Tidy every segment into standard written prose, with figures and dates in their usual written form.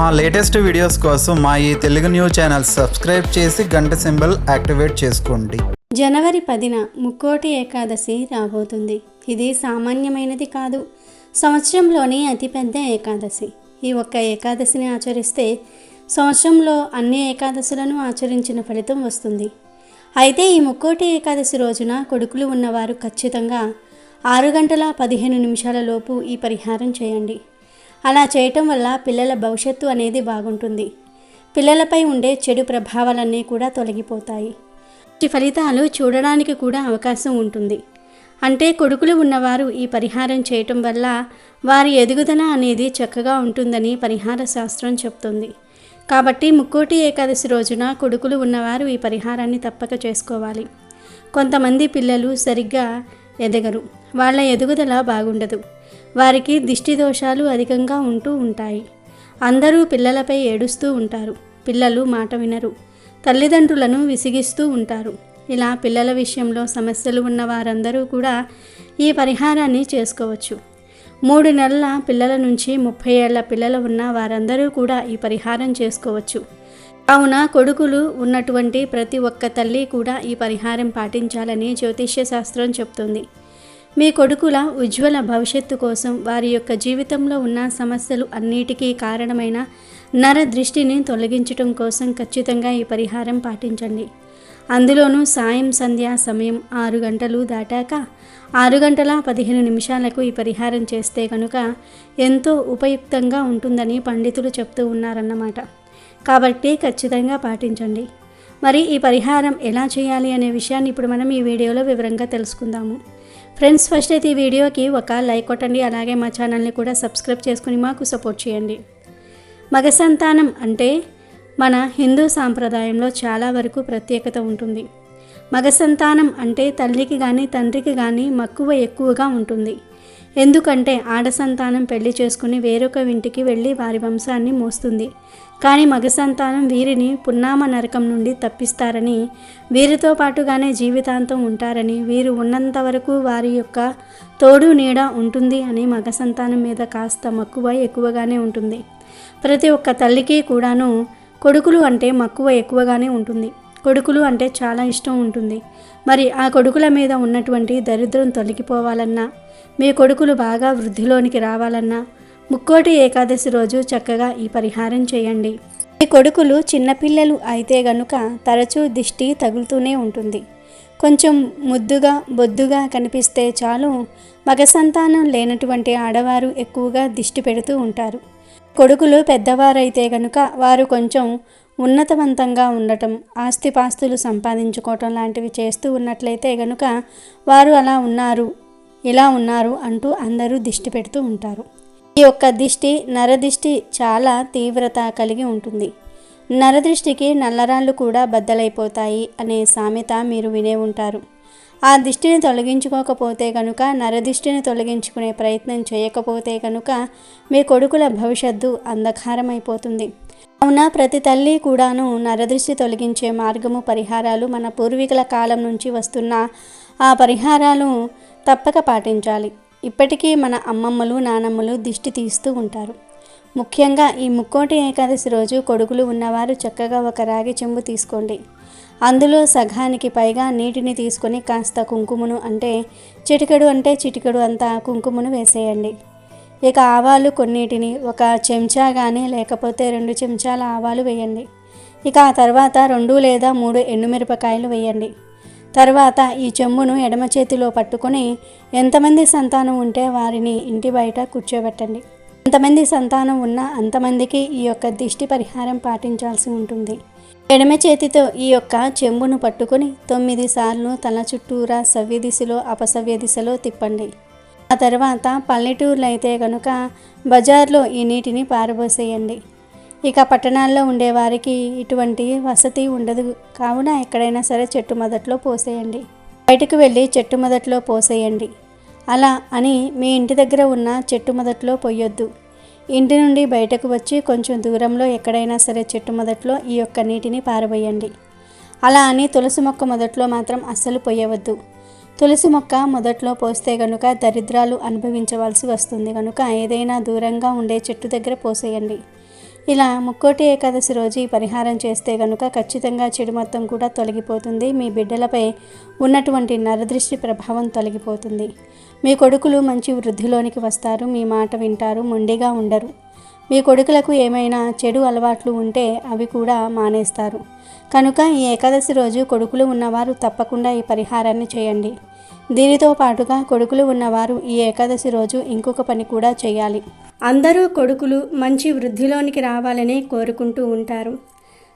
మా latest videos కోసం మా ఈ తెలుగు న్యూస్ ఛానల్ సబ్స్క్రైబ్ చేసి గంట సింబల్ యాక్టివేట్ చేసుకోండి. జనవరి 10న ముక్కోటి ఏకాదశి రాబోతుంది. ఇది సామాన్యమైనది కాదు, సంవత్సరంలోని అతిపెద్ద ఏకాదశి. ఈ ఒక్క ఏకాదశిని ఆచరిస్తే సంవత్సరంలో అన్ని ఏకాదశులను ఆచరించిన ఫలితం వస్తుంది. అయితే ఈ ముక్కోటి ఏకాదశి రోజున కొడుకులు ఉన్నవారు ఖచ్చితంగా 6:15 లోపు ఈ పరిహారం చేయండి. అలా చేయటం వల్ల పిల్లల భవిష్యత్తు అనేది బాగుంటుంది. పిల్లలపై ఉండే చెడు ప్రభావాలన్నీ కూడా తొలగిపోతాయి. ఈ ఫలితాలు చూడడానికి కూడా అవకాశం ఉంటుంది. అంటే కొడుకులు ఉన్నవారు ఈ పరిహారం చేయటం వల్ల వారి ఎదుగుదల అనేది చక్కగా ఉంటుందని పరిహార శాస్త్రం చెప్తుంది. కాబట్టి ముక్కోటి ఏకాదశి రోజున కొడుకులు ఉన్నవారు ఈ పరిహారాన్ని తప్పక చేసుకోవాలి. కొంతమంది పిల్లలు సరిగ్గా ఎదగరు, వాళ్ళ ఎదుగుదల బాగుండదు, వారికి దిష్టి దోషాలు అధికంగా ఉంటూ ఉంటాయి. అందరూ పిల్లలపై ఏడుస్తూ ఉంటారు, పిల్లలు మాట వినరు, తల్లిదండ్రులను విసిగిస్తూ ఉంటారు. ఇలా పిల్లల విషయంలో సమస్యలు ఉన్న వారందరూ కూడా ఈ పరిహారాన్ని చేసుకోవచ్చు. 3 నెలల పిల్లల నుంచి 30 ఏళ్ల పిల్లలు ఉన్న వారందరూ కూడా ఈ పరిహారం చేసుకోవచ్చు. కావున కొడుకులు ఉన్నటువంటి ప్రతి ఒక్క తల్లి కూడా ఈ పరిహారం పాటించాలని జ్యోతిష్య శాస్త్రం చెప్తుంది. మీ కొడుకుల ఉజ్వల భవిష్యత్తు కోసం, వారి యొక్క జీవితంలో ఉన్న సమస్యలు అన్నిటికీ కారణమైన నర దృష్టిని తొలగించడం కోసం ఖచ్చితంగా ఈ పరిహారం పాటించండి. అందులోనూ సాయం సంధ్యా సమయం 6 గంటలు దాటాక 6:15 ఈ పరిహారం చేస్తే కనుక ఎంతో ఉపయుక్తంగా ఉంటుందని పండితులు చెప్తూ ఉన్నారన్నమాట. కాబట్టి ఖచ్చితంగా పాటించండి. మరి ఈ పరిహారం ఎలా చేయాలి అనే విషయాన్ని ఇప్పుడు మనం ఈ వీడియోలో వివరంగా తెలుసుకుందాము. ఫ్రెండ్స్, ఫస్ట్ అయితే ఈ వీడియోకి ఒక లైక్ కొట్టండి, అలాగే మా ఛానల్ని కూడా సబ్స్క్రైబ్ చేసుకుని మాకు సపోర్ట్ చేయండి. మగ సంతానం అంటే మన హిందూ సాంప్రదాయంలో చాలా వరకు ప్రత్యేకత ఉంటుంది. మగ సంతానం అంటే తల్లికి కానీ తండ్రికి కానీ మక్కువ ఎక్కువగా ఉంటుంది. ఎందుకంటే ఆడ సంతానం పెళ్లి చేసుకుని వేరొక ఇంటికి వెళ్ళి వారి వంశాన్ని మోస్తుంది. కానీ మగ సంతానం వీరిని పున్నామ నరకం నుండి తప్పిస్తారని, వీరితో పాటుగానే జీవితాంతం ఉంటారని, వీరు ఉన్నంత వరకు వారి యొక్క తోడు నీడ ఉంటుంది అని మగ సంతానం మీద కాస్త మక్కువ ఎక్కువగానే ఉంటుంది. ప్రతి ఒక్క తల్లికి కూడాను కొడుకులు అంటే మక్కువ ఎక్కువగానే ఉంటుంది. కొడుకులు అంటే చాలా ఇష్టం ఉంటుంది. మరి ఆ కొడుకుల మీద ఉన్నటువంటి దరిద్రం తొలగిపోవాలన్నా, మీ కొడుకులు బాగా వృద్ధిలోనికి రావాలన్నా ముక్కోటి ఏకాదశి రోజు చక్కగా ఈ పరిహారం చేయండి. మీ కొడుకులు చిన్నపిల్లలు అయితే గనుక తరచూ దిష్టి తగులుతూనే ఉంటుంది. కొంచెం ముద్దుగా బొద్దుగా కనిపిస్తే చాలు, మగ సంతానం లేనటువంటి ఆడవారు ఎక్కువగా దిష్టి పెడుతూ ఉంటారు. కొడుకులు పెద్దవారైతే గనుక వారు కొంచెం ఉన్నతవంతంగా ఉండటం, ఆస్తిపాస్తులు సంపాదించుకోవటం లాంటివి చేస్తూ ఉన్నట్లయితే గనుక వారు అలా ఉన్నారు, ఇలా ఉన్నారు అంటూ అందరూ దిష్టి పెడుతూ ఉంటారు. ఈ యొక్క దిష్టి నరదిష్టి చాలా తీవ్రత కలిగి ఉంటుంది. నరదృష్టికి నల్లరాళ్ళు కూడా బద్దలైపోతాయి అనే సామెత మీరు వినే ఉంటారు. ఆ దిష్టిని తొలగించుకోకపోతే కనుక, నరదిష్టిని తొలగించుకునే ప్రయత్నం చేయకపోతే కనుక మీ కొడుకుల భవిష్యత్తు అంధకారమైపోతుంది. అవునా, ప్రతి తల్లి కూడాను నరదృష్టి తొలగించే మార్గము, పరిహారాలు మన పూర్వీకుల కాలం నుంచి వస్తున్న ఆ పరిహారాలు తప్పక పాటించాలి. ఇప్పటికీ మన అమ్మమ్మలు నానమ్మలు దిష్టి తీస్తూ ఉంటారు. ముఖ్యంగా ఈ ముక్కోటి ఏకాదశి రోజు కొడుకులు ఉన్నవారు చక్కగా ఒక రాగి చెంబు తీసుకోండి. అందులో సగానికి పైగా నీటిని తీసుకొని కాస్త కుంకుమను, అంటే చిటికెడు అంత కుంకుమను వేసేయండి. ఇక ఆవాలు కొన్నిటిని, ఒక చెంచా కానీ లేకపోతే 2 చెంచాల ఆవాలు వేయండి. ఇక ఆ తర్వాత 2 లేదా 3 ఎండుమిరపకాయలు వేయండి. తర్వాత ఈ చెంబును ఎడమ చేతిలో పట్టుకొని ఎంతమంది సంతానం ఉంటే వారిని ఇంటి బయట కూర్చోబెట్టండి. ఎంతమంది సంతానం ఉన్నా అంతమందికి ఈ యొక్క దిష్టి పరిహారం పాటించాల్సి ఉంటుంది. ఎడమ చేతితో ఈ యొక్క చెంబును పట్టుకొని 9 సార్లు తల చుట్టూరా సవ్య దిశలో అపసవ్య దిశలో తిప్పండి. ఆ తర్వాత పల్లెటూర్లు అయితే కనుక బజార్లో ఈ నీటిని పారబోసేయండి. ఇక పట్టణాల్లో ఉండేవారికి ఇటువంటి వసతి ఉండదు, కావున ఎక్కడైనా సరే చెట్టు మొదట్లో పోసేయండి. బయటకు వెళ్ళి చెట్టు మొదట్లో పోసేయండి. అలా అని మీ ఇంటి దగ్గర ఉన్న చెట్టు మొదట్లో పొయ్యొద్దు. ఇంటి నుండి బయటకు వచ్చి కొంచెం దూరంలో ఎక్కడైనా సరే చెట్టు మొదట్లో ఈ యొక్క నీటిని పారబోయండి. అలా అని తులసి మొక్క మొదట్లో మాత్రం అస్సలు పొయ్యవద్దు. తులసి మొక్క మొదట్లో పోస్తే కనుక దరిద్రాలు అనుభవించవలసి వస్తుంది కనుక ఏదైనా దూరంగా ఉండే చెట్టు దగ్గర పోసేయండి. ఇలా ముక్కోటి ఏకాదశి రోజు ఈ పరిహారం చేస్తే కనుక ఖచ్చితంగా చెడు మొత్తం కూడా తొలగిపోతుంది. మీ బిడ్డలపై ఉన్నటువంటి నరదృష్టి ప్రభావం తొలగిపోతుంది. మీ కొడుకులు మంచి వృద్ధిలోనికి వస్తారు. మీ మాట వింటారు, మొండిగా ఉండరు. మీ కొడుకులకు ఏమైనా చెడు అలవాట్లు ఉంటే అవి కూడా మానేస్తారు. కనుక ఈ ఏకాదశి రోజు కొడుకులు ఉన్నవారు తప్పకుండా ఈ పరిహారాన్ని చేయండి. దీనితో పాటుగా కొడుకులు ఉన్నవారు ఈ ఏకాదశి రోజు ఇంకొక పని కూడా చేయాలి. అందరూ కొడుకులు మంచి వృద్ధిలోనికి రావాలని కోరుకుంటూ ఉంటారు.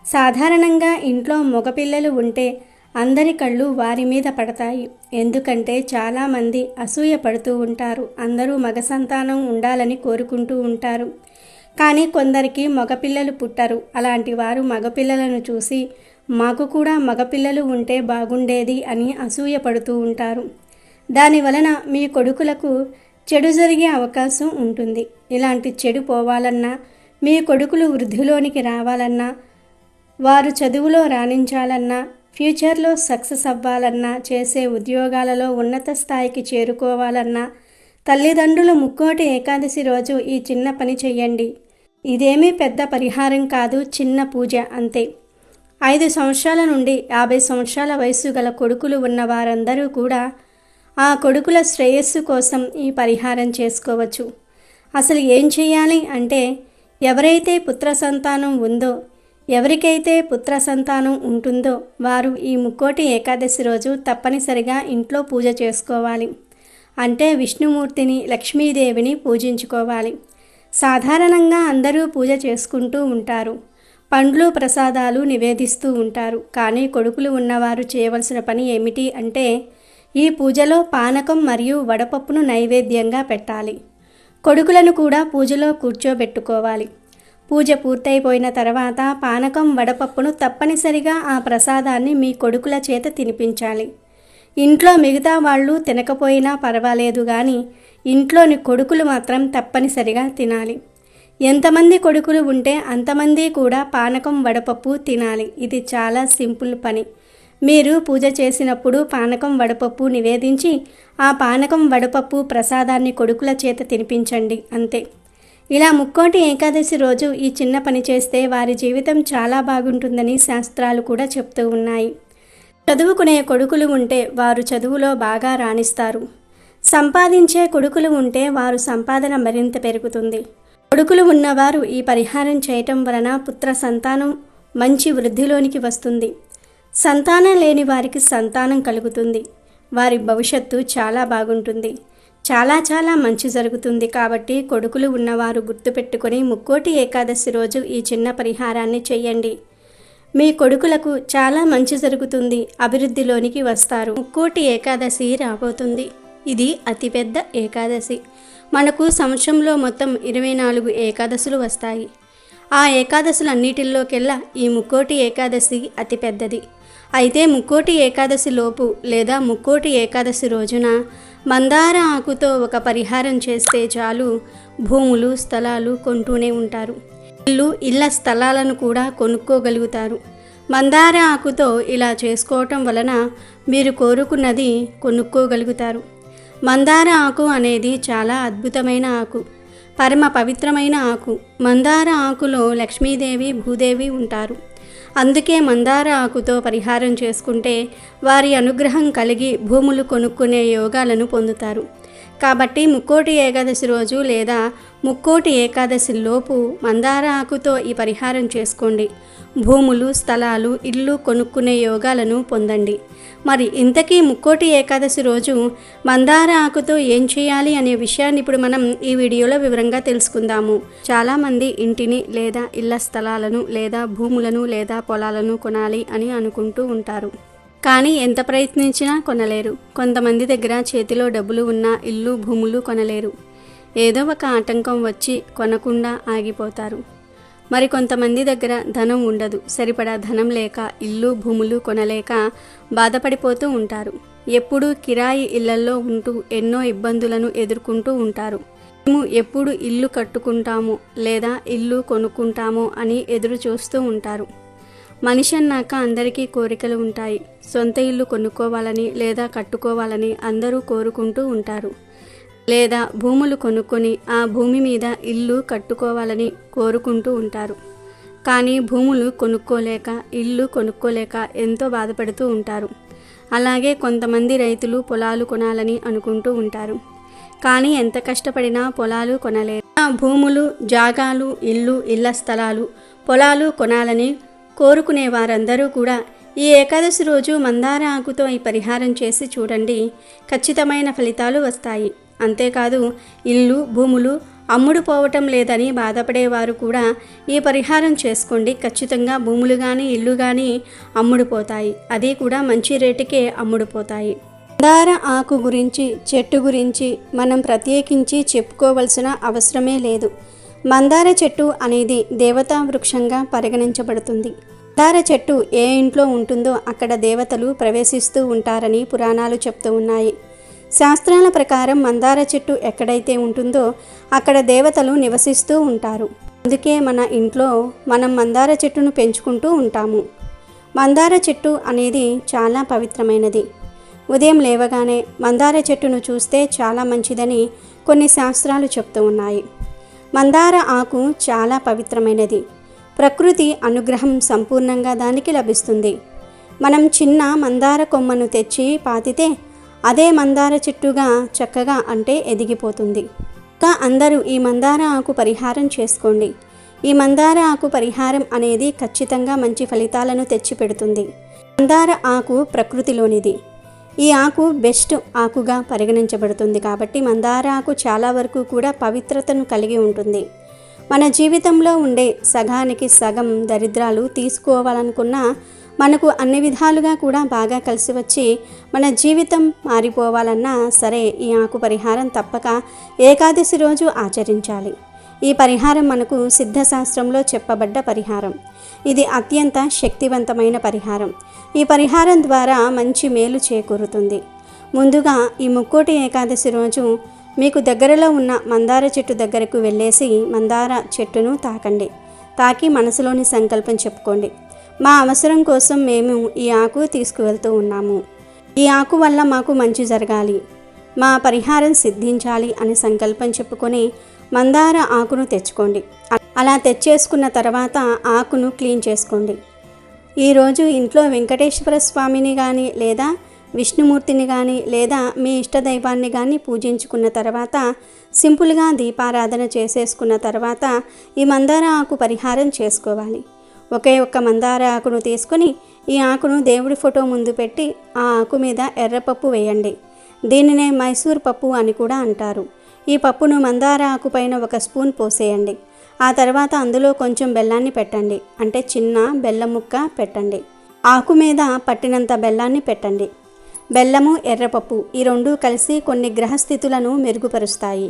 సాధారణంగా ఇంట్లో మగపిల్లలు ఉంటే అందరి కళ్ళు వారి మీద పడతాయి. ఎందుకంటే చాలామంది అసూయ పడుతూ ఉంటారు. అందరూ మగ సంతానం ఉండాలని కోరుకుంటూ ఉంటారు. కానీ కొందరికి మగపిల్లలు పుట్టరు. అలాంటి వారు మగపిల్లలను చూసి మాకు కూడా మగపిల్లలు ఉంటే బాగుండేది అని అసూయ పడుతూ ఉంటారు. దానివలన మీ కొడుకులకు చెడు జరిగే అవకాశం ఉంటుంది. ఇలాంటి చెడు పోవాలన్నా, మీ కొడుకులు వృద్ధిలోనికి రావాలన్నా, వారు చదువులో రాణించాలన్నా, ఫ్యూచర్లో సక్సెస్ అవ్వాలన్నా, చేసే ఉద్యోగాలలో ఉన్నత స్థాయికి చేరుకోవాలన్నా తల్లిదండ్రులు ముక్కోటి ఏకాదశి రోజు ఈ చిన్న పని చెయ్యండి. ఇదేమీ పెద్ద పరిహారం కాదు, చిన్న పూజ అంతే. 5 సంవత్సరాల నుండి 50 సంవత్సరాల వయసు గల కొడుకులు ఉన్న వారందరూ కూడా ఆ కొడుకుల శ్రేయస్సు కోసం ఈ పరిహారం చేసుకోవచ్చు. అసలు ఏం చేయాలి అంటే, ఎవరైతే పుత్ర సంతానం ఉందో, ఎవరికైతే పుత్ర సంతానం ఉంటుందో వారు ఈ ముక్కోటి ఏకాదశి రోజు తప్పనిసరిగా ఇంట్లో పూజ చేసుకోవాలి. అంటే విష్ణుమూర్తిని, లక్ష్మీదేవిని పూజించుకోవాలి. సాధారణంగా అందరూ పూజ చేసుకుంటూ ఉంటారు. పండ్లు ప్రసాదాలు నివేదిస్తూ ఉంటారు. కానీ కొడుకులు ఉన్నవారు చేయవలసిన పని ఏమిటి అంటే, ఈ పూజలో పానకం మరియు వడపప్పును నైవేద్యంగా పెట్టాలి. కొడుకులను కూడా పూజలో కూర్చోబెట్టుకోవాలి. పూజ పూర్తయిపోయిన తర్వాత పానకం వడపప్పును తప్పనిసరిగా ఆ ప్రసాదాన్ని మీ కొడుకుల చేత తినిపించాలి. ఇంట్లో మిగతా వాళ్ళు తినకపోయినా పర్వాలేదు, కానీ ఇంట్లోని కొడుకులు మాత్రం తప్పనిసరిగా తినాలి. ఎంతమంది కొడుకులు ఉంటే అంతమంది కూడా పానకం వడపప్పు తినాలి. ఇది చాలా సింపుల్ పని. మీరు పూజ చేసినప్పుడు పానకం వడపప్పు నివేదించి ఆ పానకం వడపప్పు ప్రసాదాన్ని కొడుకుల చేత తినిపించండి, అంతే. ఇలా ముక్కోటి ఏకాదశి రోజు ఈ చిన్న పని చేస్తే వారి జీవితం చాలా బాగుంటుందని శాస్త్రాలు కూడా చెప్తూ ఉన్నాయి. చదువుకునే కొడుకులు ఉంటే వారు చదువులో బాగా రాణిస్తారు. సంపాదించే కొడుకులు ఉంటే వారు సంపాదన మరింత పెరుగుతుంది. కొడుకులు ఉన్నవారు ఈ పరిహారం చేయటం వలన పుత్ర సంతానం మంచి వృద్ధిలోనికి వస్తుంది. సంతానం లేని వారికి సంతానం కలుగుతుంది. వారి భవిష్యత్తు చాలా బాగుంటుంది. చాలా చాలా మంచి జరుగుతుంది. కాబట్టి కొడుకులు ఉన్నవారు గుర్తుపెట్టుకొని ముక్కోటి ఏకాదశి రోజు ఈ చిన్న పరిహారాన్ని చెయ్యండి. మీ కొడుకులకు చాలా మంచి జరుగుతుంది. అభివృద్ధిలోనికి వస్తారు. ముక్కోటి ఏకాదశి రాబోతుంది. ఇది అతిపెద్ద ఏకాదశి. మనకు సంవత్సరంలో మొత్తం 24 ఏకాదశులు వస్తాయి. ఆ ఏకాదశులన్నిటిల్లోకెల్లా ఈ ముక్కోటి ఏకాదశి అతిపెద్దది. అయితే ముక్కోటి ఏకాదశి లోపు లేదా ముక్కోటి ఏకాదశి రోజున మందార ఆకుతో ఒక పరిహారం చేస్తే చాలు, భూములు స్థలాలు కొంటూనే ఉంటారు. ఇళ్ళ స్థలాలను కూడా కొనుక్కోగలుగుతారు. మందార ఆకుతో ఇలా చేసుకోవటం వలన మీరు కోరుకున్నది కొనుక్కోగలుగుతారు. మందార ఆకు అనేది చాలా అద్భుతమైన ఆకు, పరమ పవిత్రమైన ఆకు. మందార ఆకులో లక్ష్మీదేవి, భూదేవి ఉంటారు. అందుకే మందార ఆకుతో పరిహారం చేసుకుంటే వారి అనుగ్రహం కలిగి భూములు కొనుక్కునే యోగాలను పొందుతారు. కాబట్టి ముక్కోటి ఏకాదశి రోజు లేదా ముక్కోటి ఏకాదశి లోపు మందార ఆకుతో ఈ పరిహారం చేసుకోండి. భూములు స్థలాలు ఇల్లు కొనుక్కునే యోగాలను పొందండి. మరి ఇంతకీ ముక్కోటి ఏకాదశి రోజు మందార ఆకుతో ఏం చేయాలి అనే విషయాన్ని ఇప్పుడు మనం ఈ వీడియోలో వివరంగా తెలుసుకుందాము. చాలామంది ఇంటిని లేదా ఇళ్ల స్థలాలను లేదా భూములను లేదా పొలాలను కొనాలి అని అనుకుంటూ ఉంటారు. కానీ ఎంత ప్రయత్నించినా కొనలేరు. కొంతమంది దగ్గర చేతిలో డబ్బులు ఉన్నా ఇల్లు భూములు కొనలేరు. ఏదో ఒక ఆటంకం వచ్చి కొనకుండా ఆగిపోతారు. మరి కొంతమంది దగ్గర ధనం ఉండదు. సరిపడా ధనం లేక ఇల్లు భూములు కొనలేక బాధపడిపోతూ ఉంటారు. ఎప్పుడూ కిరాయి ఇళ్లల్లో ఉంటూ ఎన్నో ఇబ్బందులను ఎదుర్కొంటూ ఉంటారు. మేము ఎప్పుడు ఇల్లు కట్టుకుంటాము లేదా ఇల్లు కొనుక్కుంటాము అని ఎదురు చూస్తూ ఉంటారు. మనిషి అన్నాక అందరికీ కోరికలు ఉంటాయి. సొంత ఇల్లు కొనుక్కోవాలని లేదా కట్టుకోవాలని అందరూ కోరుకుంటూ ఉంటారు. లేదా భూములు కొనుక్కొని ఆ భూమి మీద ఇల్లు కట్టుకోవాలని కోరుకుంటూ ఉంటారు. కానీ భూములు కొనుక్కోలేక, ఇల్లు కొనుక్కోలేక ఎంతో బాధపడుతూ ఉంటారు. అలాగే కొంతమంది రైతులు పొలాలు కొనాలని అనుకుంటూ ఉంటారు. కానీ ఎంత కష్టపడినా పొలాలు కొనలేరు. ఆ భూములు, జాగాలు, ఇళ్ల స్థలాలు, పొలాలు కొనాలని కోరుకునే వారందరూ కూడా ఈ ఏకాదశి రోజు మందార ఆకుతో ఈ పరిహారం చేసి చూడండి. ఖచ్చితమైన ఫలితాలు వస్తాయి. అంతేకాదు, ఇల్లు, భూములు అమ్ముడు పోవటం లేదని బాధపడేవారు కూడా ఈ పరిహారం చేసుకోండి. ఖచ్చితంగా భూములు కానీ, ఇల్లు కానీ అమ్ముడుపోతాయి. అది కూడా మంచి రేటుకే అమ్ముడుపోతాయి. మందార ఆకు గురించి, చెట్టు గురించి మనం ప్రత్యేకించి చెప్పుకోవలసిన అవసరమే లేదు. మందార చెట్టు అనేది దేవతా వృక్షంగా పరిగణించబడుతుంది. మందార చెట్టు ఏ ఇంట్లో ఉంటుందో అక్కడ దేవతలు ప్రవేశిస్తూ ఉంటారని పురాణాలు చెప్తూ ఉన్నాయి. శాస్త్రాల ప్రకారం మందార చెట్టు ఎక్కడైతే ఉంటుందో అక్కడ దేవతలు నివసిస్తూ ఉంటారు. అందుకే మన ఇంట్లో మనం మందార చెట్టును పెంచుకుంటూ ఉంటాము. మందార చెట్టు అనేది చాలా పవిత్రమైనది. ఉదయం లేవగానే మందార చెట్టును చూస్తే చాలా మంచిదని కొన్ని శాస్త్రాలు చెప్తూ ఉన్నాయి. మందార ఆకు చాలా పవిత్రమైనది. ప్రకృతి అనుగ్రహం సంపూర్ణంగా దానికి లభిస్తుంది. మనం చిన్న మందార కొమ్మను తెచ్చి పాతితే అదే మందార చెట్టుగా చక్కగా ఎదిగిపోతుంది. ఇంకా అందరూ ఈ మందార ఆకు పరిహారం చేసుకోండి. ఈ మందార ఆకు పరిహారం అనేది ఖచ్చితంగా మంచి ఫలితాలను తెచ్చిపెడుతుంది. మందార ఆకు ప్రకృతిలోనిది. ఈ ఆకు బెస్ట్ ఆకుగా పరిగణించబడుతుంది. కాబట్టి మందార ఆకు చాలా వరకు కూడా పవిత్రతను కలిగి ఉంటుంది. మన జీవితంలో ఉండే సగానికి సగం దరిద్రాలు తీసుకోవాలనుకున్నా మనకు అన్ని విధాలుగా కూడా బాగా కలిసి వచ్చి మన జీవితం మారిపోవాలన్నా సరే ఈ ఆకు పరిహారం తప్పక ఏకాదశి రోజు ఆచరించాలి. ఈ పరిహారం మనకు సిద్ధశాస్త్రంలో చెప్పబడ్డ పరిహారం. ఇది అత్యంత శక్తివంతమైన పరిహారం. ఈ పరిహారం ద్వారా మంచి మేలు చేకూరుతుంది. ముందుగా ఈ ముక్కోటి ఏకాదశి రోజు మీకు దగ్గరలో ఉన్న మందార చెట్టు దగ్గరకు వెళ్ళేసి మందార చెట్టును తాకండి. తాకి మనసులోని సంకల్పం చెప్పుకోండి. మా అవసరం కోసం మేము ఈ ఆకు తీసుకువెళ్తూ ఉన్నాము. ఈ ఆకు వల్ల మాకు మంచి జరగాలి, మా పరిహారం సిద్ధించాలి అని సంకల్పం చెప్పుకొని మందార ఆకును తెచ్చుకోండి. అలా తెచ్చేసుకున్న తర్వాత ఆకును క్లీన్ చేసుకోండి. ఈరోజు ఇంట్లో వెంకటేశ్వర స్వామిని కానీ లేదా విష్ణుమూర్తిని కానీ లేదా మీ ఇష్టదైవాన్ని కానీ పూజించుకున్న తర్వాత సింపుల్గా దీపారాధన చేసేసుకున్న తర్వాత ఈ మందార ఆకు పరిహారం చేసుకోవాలి. ఒకే ఒక్క మందార ఆకును తీసుకొని ఈ ఆకును దేవుడి ఫోటో ముందు పెట్టి ఆ ఆకు మీద ఎర్రపప్పు వేయండి. దీనినే మైసూర్ పప్పు అని కూడా అంటారు. ఈ పప్పును మందార ఆకు పైన 1 స్పూన్ పోసేయండి. ఆ తర్వాత అందులో కొంచెం బెల్లాన్ని పెట్టండి. అంటే చిన్న బెల్లం ముక్క పెట్టండి. ఆకు మీద పట్టినంత బెల్లాన్ని పెట్టండి. బెల్లము, ఎర్రపప్పు ఈ రెండూ కలిసి కొన్ని గ్రహస్థితులను మెరుగుపరుస్తాయి.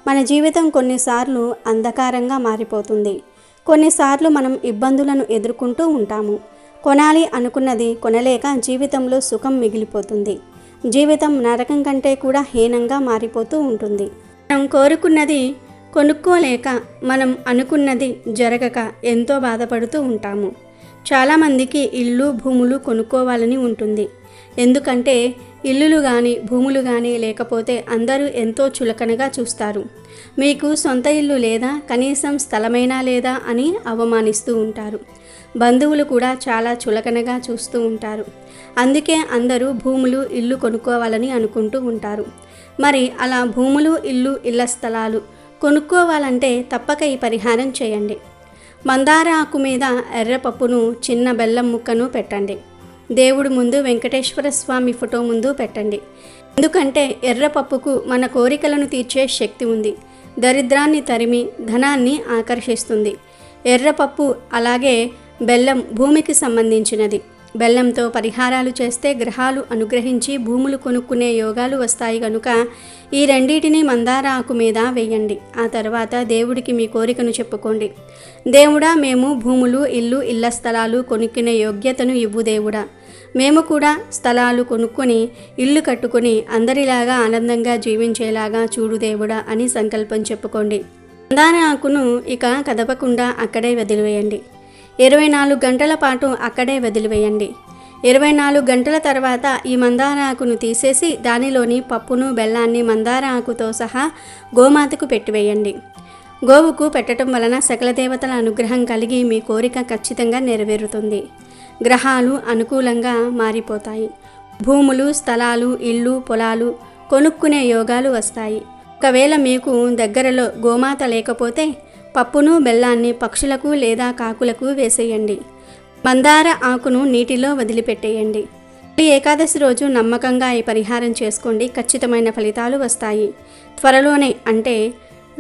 మన జీవితం కొన్నిసార్లు అంధకారంగా మారిపోతుంది. కొన్నిసార్లు మనం ఇబ్బందులను ఎదుర్కొంటూ ఉంటాము. కొనాలి అనుకున్నది కొనలేక జీవితంలో సుఖం మిగిలిపోతుంది. జీవితం నరకం కంటే కూడా హీనంగా మారిపోతూ ఉంటుంది. మనం కోరుకున్నది కొనుక్కోలేక, మనం అనుకున్నది జరగక ఎంతో బాధపడుతూ ఉంటాము. చాలామందికి ఇల్లు, భూములు కొనుక్కోవాలని ఉంటుంది. ఎందుకంటే ఇల్లులు కానీ, భూములు కానీ లేకపోతే అందరూ ఎంతో చులకనగా చూస్తారు. మీకు సొంత ఇల్లు లేదా, కనీసం స్థలమైనా లేదా అని అవమానిస్తూ ఉంటారు. బంధువులు కూడా చాలా చులకనగా చూస్తూ ఉంటారు. అందుకే అందరూ భూములు, ఇల్లు కొనుక్కోవాలని అనుకుంటూ ఉంటారు. మరి అలా భూములు, ఇళ్ల స్థలాలు కొనుక్కోవాలంటే తప్పక ఈ పరిహారం చేయండి. మందార ఆకు మీద ఎర్రపప్పును, చిన్న బెల్లం ముక్కను పెట్టండి. దేవుడి ముందు, వెంకటేశ్వర స్వామి ఫోటో ముందు పెట్టండి. ఎందుకంటే ఎర్రపప్పుకు మన కోరికలను తీర్చే శక్తి ఉంది. దరిద్రాన్ని తరిమి ధనాన్ని ఆకర్షిస్తుంది. ఎర్రపప్పు అలాగే బెల్లం భూమికి సంబంధించినది. బెల్లంతో పరిహారాలు చేస్తే గ్రహాలు అనుగ్రహించి భూములు కొనుక్కునే యోగాలు వస్తాయి కనుక ఈ రెండింటిని మందార ఆకు మీద వేయండి. ఆ తర్వాత దేవుడికి మీ కోరికను చెప్పుకోండి. దేవుడా, మేము భూములు, ఇళ్ల స్థలాలు కొనుక్కునే యోగ్యతను ఇవ్వు దేవుడా. మేము కూడా స్థలాలు కొనుక్కొని ఇల్లు కట్టుకొని అందరిలాగా ఆనందంగా జీవించేలాగా చూడు దేవుడా అని సంకల్పం చెప్పుకోండి. మందార ఆకును ఇక కదపకుండా అక్కడే వదిలివేయండి. 24 గంటల పాటు అక్కడే వదిలివేయండి. 24 గంటల తర్వాత ఈ మందార ఆకును తీసేసి దానిలోని పప్పును బెల్లాన్ని మందార ఆకుతో సహా గోమాతకు పెట్టివేయండి. గోవుకు పెట్టడం వలన సకల దేవతల అనుగ్రహం కలిగి మీ కోరిక ఖచ్చితంగా నెరవేరుతుంది. గ్రహాలు అనుకూలంగా మారిపోతాయి. భూములు, స్థలాలు, ఇళ్ళు, పొలాలు కొనుక్కునే యోగాలు వస్తాయి. ఒకవేళ మీకు దగ్గరలో గోమాత లేకపోతే పప్పును బెల్లాన్ని పక్షులకు లేదా కాకులకు వేసేయండి. మందార ఆకును నీటిలో వదిలిపెట్టేయండి. ఈ ఏకాదశి రోజు నమ్మకంగా ఈ పరిహారం చేసుకోండి. ఖచ్చితమైన ఫలితాలు వస్తాయి. త్వరలోనే అంటే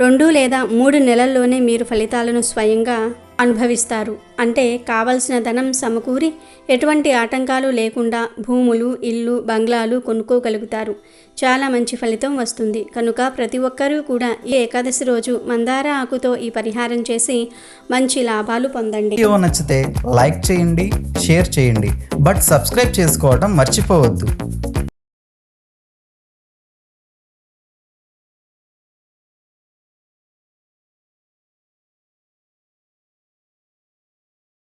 2 లేదా 3 నెలల్లోనే మీరు ఫలితాలను స్వయంగా అనుభవిస్తారు. అంటే కావలసిన ధనం సమకూరి ఎటువంటి ఆటంకాలు లేకుండా భూములు, ఇల్లు, బంగ్లాలు కొనుక్కోగలుగుతారు. చాలా మంచి ఫలితం వస్తుంది. కనుక ప్రతి ఒక్కరూ కూడా ఈ ఏకాదశి రోజు మందార ఆకుతో ఈ పరిహారం చేసి మంచి లాభాలు పొందండి. వీడియో నచ్చితే లైక్ చేయండి, షేర్ చేయండి, బట్ సబ్స్క్రైబ్ చేసుకోవడం మర్చిపోవద్దు.